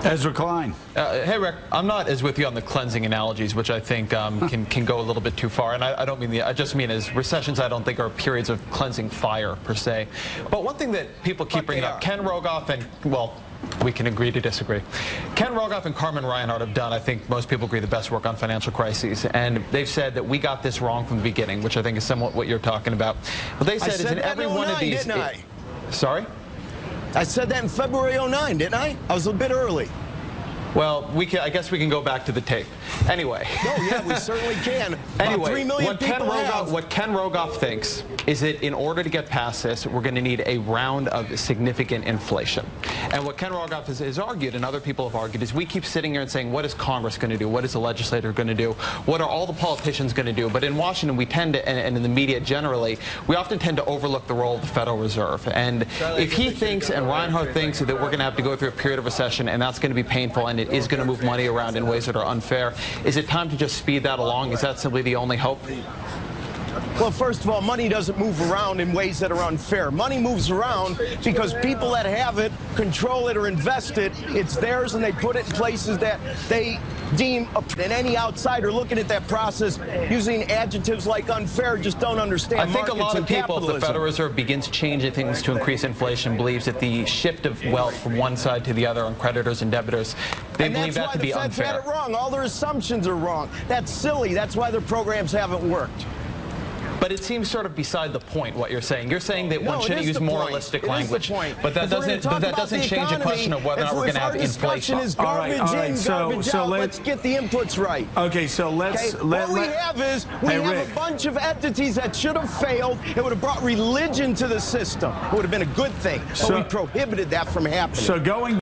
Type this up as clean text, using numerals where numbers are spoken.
Ezra Klein. Hey, Rick. I'm not as with you on the cleansing analogies, which I think can go a little bit too far. And I don't mean I just mean as recessions I don't think are periods of cleansing fire, per se. But one thing that people keep bringing up, Ken Rogoff and, well, we can agree to disagree. Ken Rogoff and Carmen Reinhart have done, I think most people agree, the best work on financial crises. And they've said that we got this wrong from the beginning, which I think is somewhat what you're talking about. But they said, is in every one of these... Didn't I? Sorry? I said that in February '09, didn't I? I was a bit early. Well, I guess we can go back to the tape. Anyway. No, yeah, we certainly can. Anyway, 3 million what Ken Rogoff thinks is that in order to get past this, we're going to need a round of significant inflation. And what Ken Rogoff has argued, and other people have argued, is we keep sitting here and saying, what is Congress going to do? What is the legislature going to do? What are all the politicians going to do? But in Washington, we tend to, and in the media generally, we often tend to overlook the role of the Federal Reserve. And if he thinks and Reinhart thinks that we're going to have to go through a period of recession, and that's going to be painful, and it is going to move money around in ways that are unfair, is it time to just speed that along? Is that simply the only hope? Well, first of all, money doesn't move around in ways that are unfair. Money moves around because people that have it, control it, or invest it, it's theirs, and they put it in places that they deem, and any outsider looking at that process using adjectives like unfair just don't understand. I think a lot of people, if the capitalism. Federal Reserve begins changing things to increase inflation, believes that the shift of wealth from one side to the other on creditors and debitors, they believe that to be unfair. And that's why the Fed's had it wrong. All their assumptions are wrong. That's silly. That's why their programs haven't worked. But it seems sort of beside the point what you're saying. You're saying that one shouldn't use moralistic language. But that doesn't change the question of whether or not we're going to have inflation. Is garbage garbage out. Let's get the inputs right. Okay, so let's... What we have is, we have a bunch of entities that should have failed. It would have brought religion to the system. It would have been a good thing. But we prohibited that from happening. So going